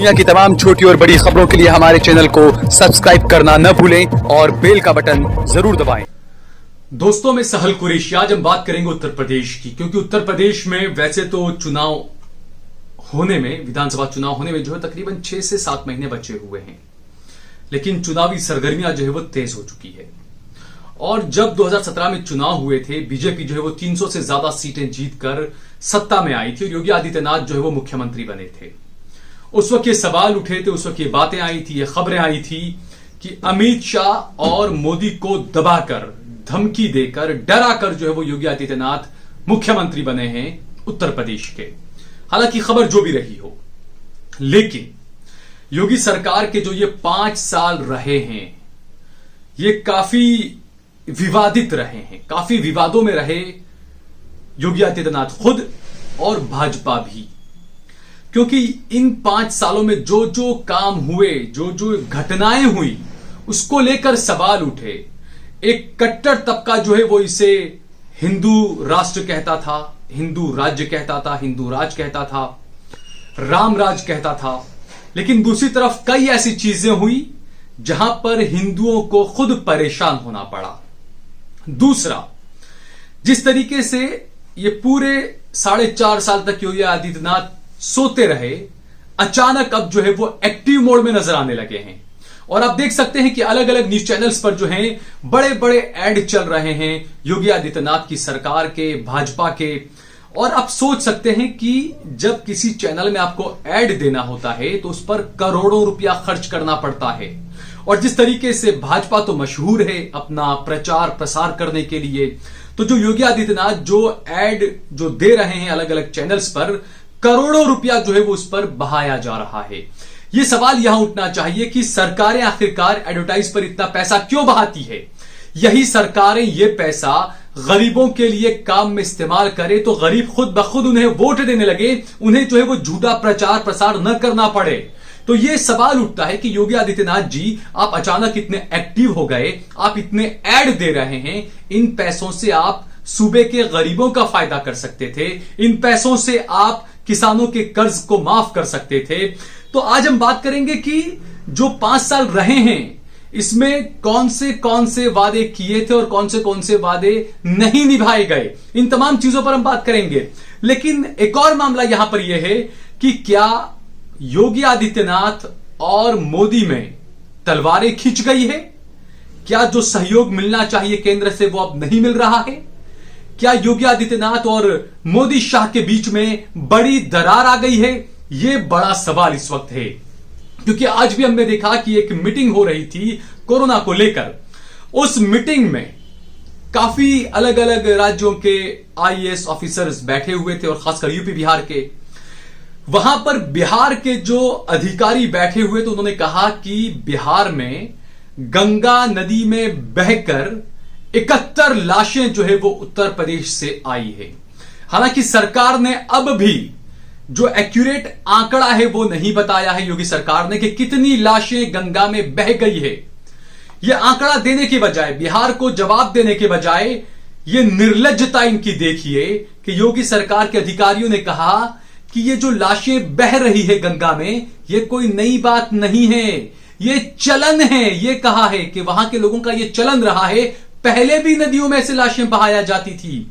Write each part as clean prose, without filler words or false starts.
दुनिया की तमाम छोटी और बड़ी खबरों के लिए हमारे चैनल को सब्सक्राइब करना न भूलें और बेल का बटन जरूर दबाएं। दोस्तों, मैं सहल कुरैशी। आज हम बात करेंगे उत्तर प्रदेश की, क्योंकि उत्तर प्रदेश में वैसे तो चुनाव होने में, विधानसभा चुनाव होने में जो है तकरीबन 6 से 7 महीने बचे हुए हैं, लेकिन चुनावी सरगर्मियां जो है वो तेज हो चुकी है। और जब 2017 में चुनाव हुए थे, बीजेपी जो है वो 300 से ज्यादा सीटें जीतकर सत्ता में आई थी और योगी आदित्यनाथ जो है वो मुख्यमंत्री बने थे। उस वक्त ये सवाल उठे थे, उस वक्त ये बातें आई थी, ये खबरें आई थी कि अमित शाह और मोदी को दबाकर, धमकी देकर, डराकर जो है वो योगी आदित्यनाथ मुख्यमंत्री बने हैं उत्तर प्रदेश के। हालांकि खबर जो भी रही हो, लेकिन योगी सरकार के जो ये 5 साल रहे हैं, ये काफी विवादित रहे हैं, काफी विवादों में रहे योगी आदित्यनाथ खुद और भाजपा भी। क्योंकि इन 5 सालों में जो जो काम हुए, जो जो घटनाएं हुई, उसको लेकर सवाल उठे। एक कट्टर तबका जो है वो इसे हिंदू राष्ट्र कहता था, हिंदू राज्य कहता था, हिंदू राज कहता था, राम राज कहता था। लेकिन दूसरी तरफ कई ऐसी चीजें हुई जहां पर हिंदुओं को खुद परेशान होना पड़ा। दूसरा, जिस तरीके से ये पूरे 4.5 साल तक योगी आदित्यनाथ सोते रहे, अचानक अब जो है वो एक्टिव मोड में नजर आने लगे हैं। और आप देख सकते हैं कि अलग अलग न्यूज चैनल्स पर जो हैं बड़े बड़े एड चल रहे हैं योगी आदित्यनाथ की सरकार के, भाजपा के। और आप सोच सकते हैं कि जब किसी चैनल में आपको एड देना होता है तो उस पर करोड़ों रुपया खर्च करना पड़ता है। और जिस तरीके से भाजपा तो मशहूर है अपना प्रचार प्रसार करने के लिए, तो जो योगी आदित्यनाथ जो एड जो दे रहे हैं अलग अलग चैनल्स पर, करोड़ों रुपया जो है वो उस पर बहाया जा रहा है। यह सवाल यहां उठना चाहिए कि सरकारें आखिरकार एडवर्टाइज पर इतना पैसा क्यों बहाती है। यही सरकारें ये पैसा गरीबों के लिए काम में इस्तेमाल करे तो गरीब खुद ब खुद उन्हें वोट देने लगे, उन्हें जो है वो झूठा प्रचार प्रसार न करना पड़े। तो यह सवाल उठता है कि योगी आदित्यनाथ जी, आप अचानक इतने एक्टिव हो गए, आप इतने ऐड दे रहे हैं, इन पैसों से आप सूबे के गरीबों का फायदा कर सकते थे, इन पैसों से आप किसानों के कर्ज को माफ कर सकते थे। तो आज हम बात करेंगे कि जो 5 साल रहे हैं, इसमें कौन से वादे किए थे और कौन से वादे नहीं निभाए गए, इन तमाम चीजों पर हम बात करेंगे। लेकिन एक और मामला यहां पर यह है कि क्या योगी आदित्यनाथ और मोदी में तलवारें खिंच गई है? क्या जो सहयोग मिलना चाहिए केंद्र से वो अब नहीं मिल रहा है? क्या योगी आदित्यनाथ और मोदी शाह के बीच में बड़ी दरार आ गई है? यह बड़ा सवाल इस वक्त है। क्योंकि आज भी हमने देखा कि एक मीटिंग हो रही थी कोरोना को लेकर। उस मीटिंग में काफी अलग अलग राज्यों के आईएएस ऑफिसर्स बैठे हुए थे और खासकर यूपी बिहार के। वहां पर बिहार के जो अधिकारी बैठे हुए थे, उन्होंने कहा कि बिहार में गंगा नदी में बहकर 71 लाशें जो है वो उत्तर प्रदेश से आई है। हालांकि सरकार ने अब भी जो एक्यूरेट आंकड़ा है वो नहीं बताया है योगी सरकार ने कि कितनी लाशें गंगा में बह गई है। यह आंकड़ा देने के बजाय, बिहार को जवाब देने के बजाय, यह निर्लज्जता इनकी देखिए कि योगी सरकार के अधिकारियों ने कहा कि ये जो लाशें बह रही है गंगा में, ये कोई नई बात नहीं है, ये चलन है। ये कहा है कि वहां के लोगों का ये चलन रहा है, पहले भी नदियों में से लाशें बहाया जाती थी।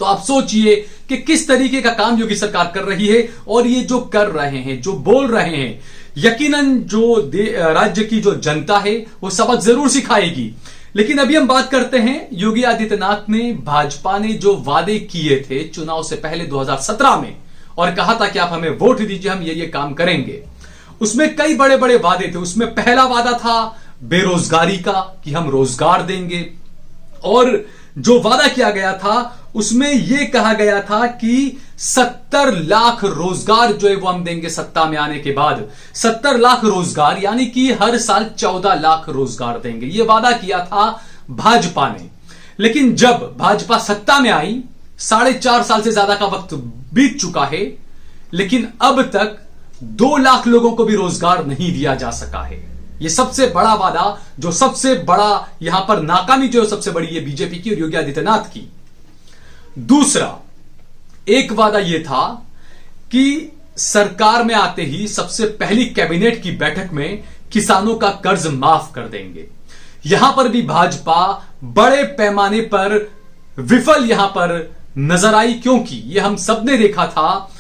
तो आप सोचिए कि किस तरीके का काम योगी सरकार कर रही है। और ये जो कर रहे हैं, जो बोल रहे हैं, यकीनन जो राज्य की जो जनता है वो सबक जरूर सिखाएगी। लेकिन अभी हम बात करते हैं योगी आदित्यनाथ ने, भाजपा ने जो वादे किए थे चुनाव से पहले 2017 में, और कहा था कि आप हमें वोट दीजिए, हम ये काम करेंगे। उसमें कई बड़े बड़े वादे थे। उसमें पहला वादा था बेरोजगारी का, कि हम रोजगार देंगे। और जो वादा किया गया था उसमें यह कहा गया था कि 70 लाख रोजगार जो है वो हम देंगे सत्ता में आने के बाद। 70 लाख रोजगार, यानी कि हर साल 14 लाख रोजगार देंगे, यह वादा किया था भाजपा ने। लेकिन जब भाजपा सत्ता में आई, 4.5 साल से ज्यादा का वक्त बीत चुका है, लेकिन अब तक 2 लाख लोगों को भी रोजगार नहीं दिया जा सका है। यह सबसे बड़ा वादा, जो सबसे बड़ा यहां पर नाकामी जो सबसे बड़ी है बीजेपी की और योगी आदित्यनाथ की। दूसरा एक वादा यह था कि सरकार में आते ही सबसे पहली कैबिनेट की बैठक में किसानों का कर्ज माफ कर देंगे। यहां पर भी भाजपा बड़े पैमाने पर विफल यहां पर नजर आई, क्योंकि यह हम सबने देखा था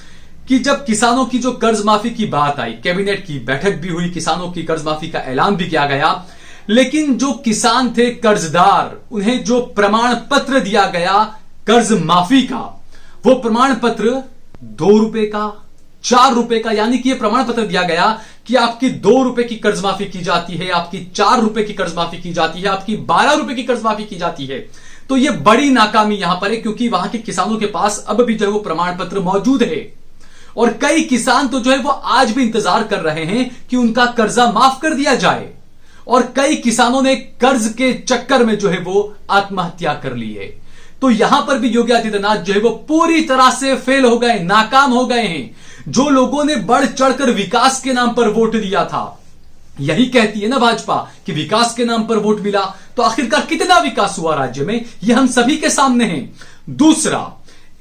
कि जब किसानों की जो कर्ज माफी की बात आई, कैबिनेट की बैठक भी हुई, किसानों की कर्ज माफी का ऐलान भी किया गया, लेकिन जो किसान थे कर्जदार, उन्हें जो प्रमाण पत्र दिया गया कर्ज माफी का, वो प्रमाण पत्र 2 रुपए का, 4 रुपए का, यानी कि यह प्रमाण पत्र दिया गया कि आपकी 2 रुपए की कर्ज माफी की जाती है, आपकी 4 रुपए की कर्ज माफी की जाती है, आपकी 12 रुपए की कर्ज माफी की जाती है। तो यह बड़ी नाकामी यहां पर है, क्योंकि वहां के किसानों के पास अब भी जो है वो प्रमाण पत्र मौजूद है, और कई किसान तो जो है वो आज भी इंतजार कर रहे हैं कि उनका कर्जा माफ कर दिया जाए, और कई किसानों ने कर्ज के चक्कर में जो है वो आत्महत्या कर ली है। तो यहां पर भी योगी आदित्यनाथ जो है वो पूरी तरह से फेल हो गए, नाकाम हो गए हैं। जो लोगों ने बढ़ चढ़कर विकास के नाम पर वोट दिया था, यही कहती है ना भाजपा कि विकास के नाम पर वोट मिला, तो आखिरकार कितना विकास हुआ राज्य में, यह हम सभी के सामने है। दूसरा,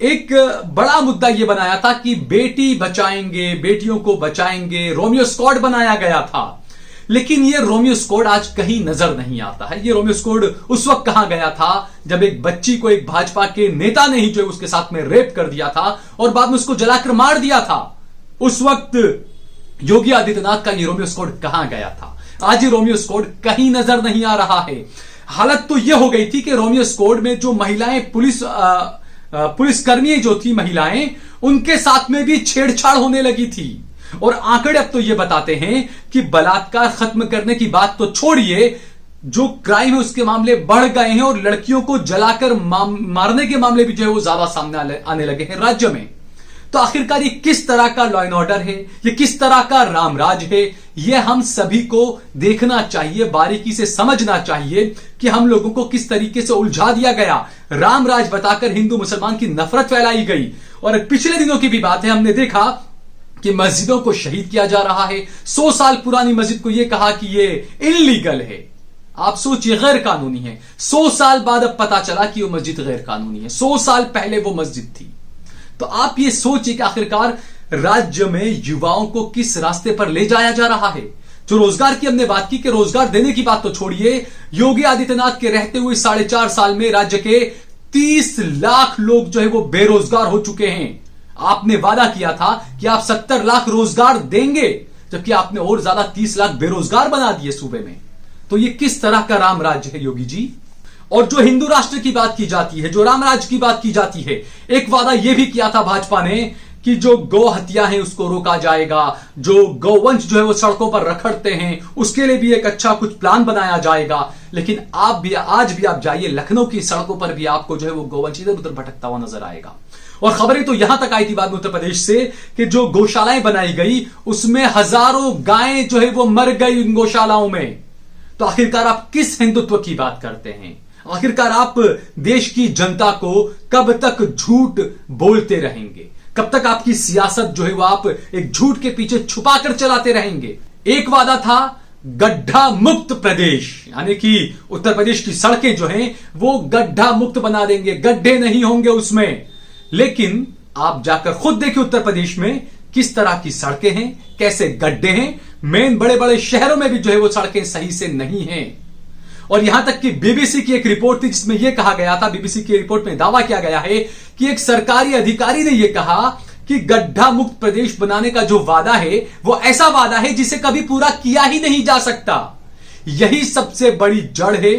एक बड़ा मुद्दा यह बनाया था कि बेटी बचाएंगे, बेटियों को बचाएंगे, रोमियो स्क्वाड बनाया गया था, लेकिन यह रोमियो स्क्वाड आज कहीं नजर नहीं आता है। यह रोमियो स्क्वाड उस वक्त कहां गया था जब एक बच्ची को एक भाजपा के नेता ने ही जो है उसके साथ में रेप कर दिया था और बाद में उसको जलाकर मार दिया था। उस वक्त योगी आदित्यनाथ का ये रोमियो स्क्वाड कहां गया था? आज ये रोमियो स्क्वाड कहीं नजर नहीं आ रहा है। हालत तो यह हो गई थी कि रोमियो स्क्वाड में जो महिलाएं पुलिसकर्मी जो थी महिलाएं, उनके साथ में भी छेड़छाड़ होने लगी थी। और आंकड़े अब तो यह बताते हैं कि बलात्कार खत्म करने की बात तो छोड़िए, जो क्राइम है उसके मामले बढ़ गए हैं और लड़कियों को जलाकर मारने के मामले भी जो है वो ज्यादा सामने आने लगे हैं राज्य में। तो आखिरकार ये किस तरह का लॉ एंड ऑर्डर है, ये किस तरह का रामराज है, ये हम सभी को देखना चाहिए, बारीकी से समझना चाहिए कि हम लोगों को किस तरीके से उलझा दिया गया। रामराज बताकर हिंदू मुसलमान की नफरत फैलाई गई। और पिछले दिनों की भी बात है, हमने देखा कि मस्जिदों को शहीद किया जा रहा है। 100 साल पुरानी मस्जिद को यह कहा कि यह इल्लीगल है। आप सोचिए, गैर कानूनी है। 100 साल बाद अब पता चला कि वो मस्जिद गैर कानूनी है। 100 साल पहले वो मस्जिद थी। तो आप ये सोचिए कि आखिरकार राज्य में युवाओं को किस रास्ते पर ले जाया जा रहा है। जो रोजगार की हमने बात की कि रोजगार देने की बात तो छोड़िए, योगी आदित्यनाथ के रहते हुए 4.5 साल में राज्य के 30 लाख लोग जो है वो बेरोजगार हो चुके हैं। आपने वादा किया था कि आप 70 लाख रोजगार देंगे, जबकि आपने और ज्यादा 30 लाख बेरोजगार बना दिए सूबे में। तो ये किस तरह का राम राज्य है योगी जी? और जो हिंदू राष्ट्र की बात की जाती है, जो रामराज की बात की जाती है, एक वादा यह भी किया था भाजपा ने कि जो गौ हत्या है उसको रोका जाएगा, जो गौवंश जो है वो सड़कों पर रखड़ते हैं उसके लिए भी एक अच्छा कुछ प्लान बनाया जाएगा। लेकिन आप भी आज भी आप जाइए लखनऊ की सड़कों पर भी आपको जो है वो गौवंश इधर उधर भटकता हुआ नजर आएगा। और खबरें तो यहां तक आई थी बाद में उत्तर प्रदेश से कि जो गौशालाएं बनाई गई उसमें हजारों गायें जो है वो मर गई उन गौशालाओं में। तो आखिरकार आप किस हिंदुत्व की बात करते हैं? आखिरकार आप देश की जनता को कब तक झूठ बोलते रहेंगे? कब तक आपकी सियासत जो है वो आप एक झूठ के पीछे छुपा कर चलाते रहेंगे? एक वादा था गड्ढा मुक्त प्रदेश, यानी कि उत्तर प्रदेश की सड़कें जो हैं वो गड्ढा मुक्त बना देंगे, गड्ढे नहीं होंगे उसमें। लेकिन आप जाकर खुद देखिए उत्तर प्रदेश में किस तरह की सड़कें हैं, कैसे गड्ढे हैं। मेन बड़े बड़े शहरों में भी जो है वो सड़कें सही से नहीं हैं। और यहां तक कि बीबीसी की एक रिपोर्ट थी जिसमें यह कहा गया था, बीबीसी की रिपोर्ट में दावा किया गया है कि एक सरकारी अधिकारी ने यह कहा कि गड्ढा मुक्त प्रदेश बनाने का जो वादा है वो ऐसा वादा है जिसे कभी पूरा किया ही नहीं जा सकता। यही सबसे बड़ी जड़ है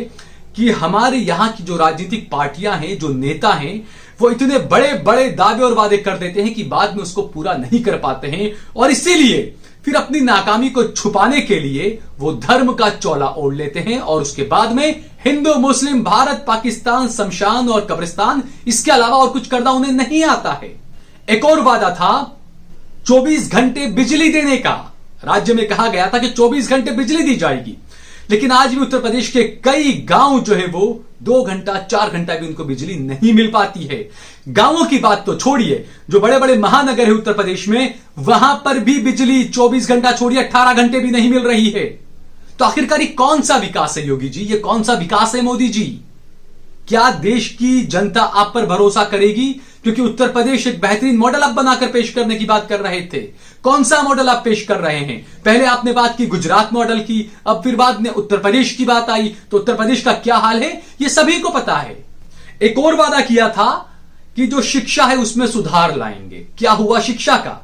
कि हमारे यहां की जो राजनीतिक पार्टियां हैं, जो नेता हैं, वो इतने बड़े बड़े दावे और वादे कर देते हैं कि बाद में उसको पूरा नहीं कर पाते हैं। और इसीलिए फिर अपनी नाकामी को छुपाने के लिए वो धर्म का चोला ओढ़ लेते हैं और उसके बाद में हिंदू मुस्लिम भारत पाकिस्तान शमशान और कब्रिस्तान, इसके अलावा और कुछ करना उन्हें नहीं आता है। एक और वादा था 24 घंटे बिजली देने का। राज्य में कहा गया था कि 24 घंटे बिजली दी जाएगी, लेकिन आज भी उत्तर प्रदेश के कई गांव जो है वो 2 घंटा 4 घंटा भी उनको बिजली नहीं मिल पाती है। गांवों की बात तो छोड़िए, जो बड़े बड़े महानगर है उत्तर प्रदेश में, वहां पर भी बिजली 24 घंटा छोड़िए 18 घंटे भी नहीं मिल रही है। तो आखिरकार ये कौन सा विकास है योगी जी? ये कौन सा विकास है मोदी जी? क्या देश की जनता आप पर भरोसा करेगी? क्योंकि उत्तर प्रदेश एक बेहतरीन मॉडल आप बनाकर पेश करने की बात कर रहे थे। कौन सा मॉडल आप पेश कर रहे हैं? पहले आपने बात की गुजरात मॉडल की, अब फिर बाद में उत्तर प्रदेश की बात आई, तो उत्तर प्रदेश का क्या हाल है यह सभी को पता है। एक और वादा किया था कि जो शिक्षा है उसमें सुधार लाएंगे। क्या हुआ शिक्षा का?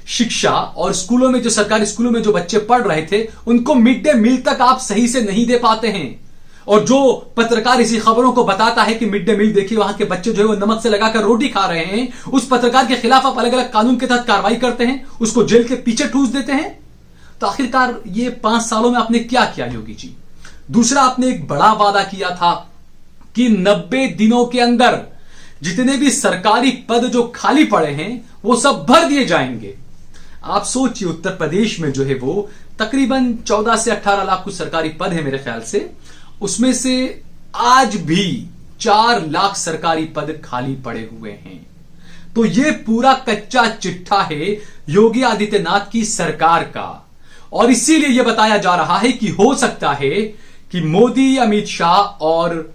शिक्षा और स्कूलों में, जो सरकारी स्कूलों में जो बच्चे पढ़ रहे थे, उनको मिड डे मील तक आप सही से नहीं दे पाते हैं। और जो पत्रकार इसी खबरों को बताता है कि मिड डे मील देखिए वहां के बच्चे जो है वो नमक से लगाकर रोटी खा रहे हैं, उस पत्रकार के खिलाफ आप अलग अलग कानून के तहत कार्रवाई करते हैं, उसको जेल के पीछे ठूस देते हैं। तो आखिरकार ये 5 सालों में आपने क्या किया योगी जी? दूसरा, आपने एक बड़ा वादा किया था कि 90 दिनों के अंदर जितने भी सरकारी पद जो खाली पड़े हैं वो सब भर दिए जाएंगे। आप सोचिए, उत्तर प्रदेश में जो है वो तकरीबन 14 से 18 लाख कुछ सरकारी पद है मेरे ख्याल से, उसमें से आज भी 4 लाख सरकारी पद खाली पड़े हुए हैं। तो यह पूरा कच्चा चिट्ठा है योगी आदित्यनाथ की सरकार का, और इसीलिए यह बताया जा रहा है कि हो सकता है कि मोदी, अमित शाह और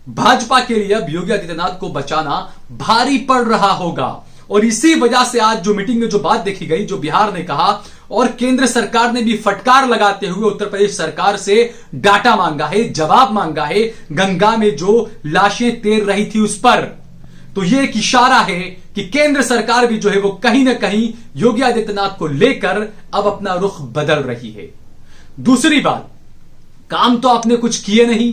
भाजपा के लिए अब योगी आदित्यनाथ को बचाना भारी पड़ रहा होगा। और इसी वजह से आज जो मीटिंग में जो बात देखी गई, जो बिहार ने कहा और केंद्र सरकार ने भी फटकार लगाते हुए उत्तर प्रदेश सरकार से डाटा मांगा है, जवाब मांगा है, गंगा में जो लाशें तैर रही थी उस पर। तो यह एक इशारा है कि केंद्र सरकार भी जो है वो कहीं ना कहीं योगी आदित्यनाथ को लेकर अब अपना रुख बदल रही है। दूसरी बात, काम तो आपने कुछ किए नहीं,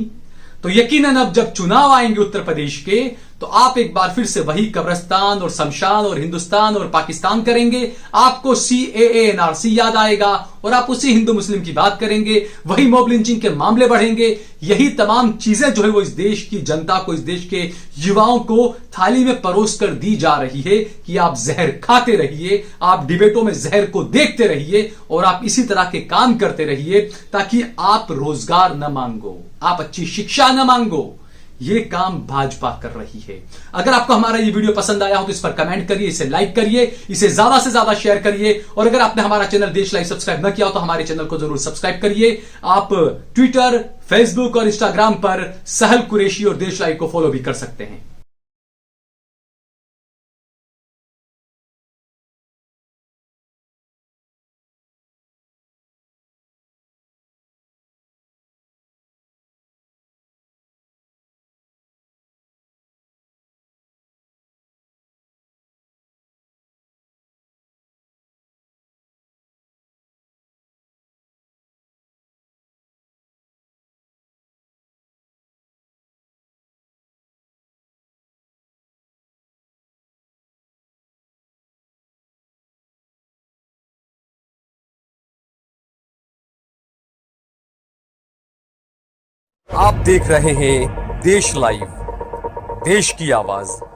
तो यकीनन अब जब चुनाव आएंगे उत्तर प्रदेश के, तो आप एक बार फिर से वही कब्रिस्तान और शमशान और हिंदुस्तान और पाकिस्तान करेंगे। आपको CAA NRC याद आएगा और आप उसी हिंदू मुस्लिम की बात करेंगे, वही मॉब लिंचिंग के मामले बढ़ेंगे। यही तमाम चीजें जो है वो इस देश की जनता को, इस देश के युवाओं को थाली में परोस कर दी जा रही है कि आप जहर खाते रहिए, आप डिबेटों में जहर को देखते रहिए और आप इसी तरह के काम करते रहिए ताकि आप रोजगार न मांगो, आप अच्छी शिक्षा न मांगो। ये काम भाजपा कर रही है। अगर आपको हमारा ये वीडियो पसंद आया हो तो इस पर कमेंट करिए, इसे लाइक करिए, इसे ज्यादा से ज्यादा शेयर करिए, और अगर आपने हमारा चैनल देश लाइव सब्सक्राइब न किया हो तो हमारे चैनल को जरूर सब्सक्राइब करिए। आप ट्विटर, फेसबुक और इंस्टाग्राम पर सहल कुरैशी और देश लाइव को फॉलो भी कर सकते हैं। आप देख रहे हैं देश लाइव, देश की आवाज।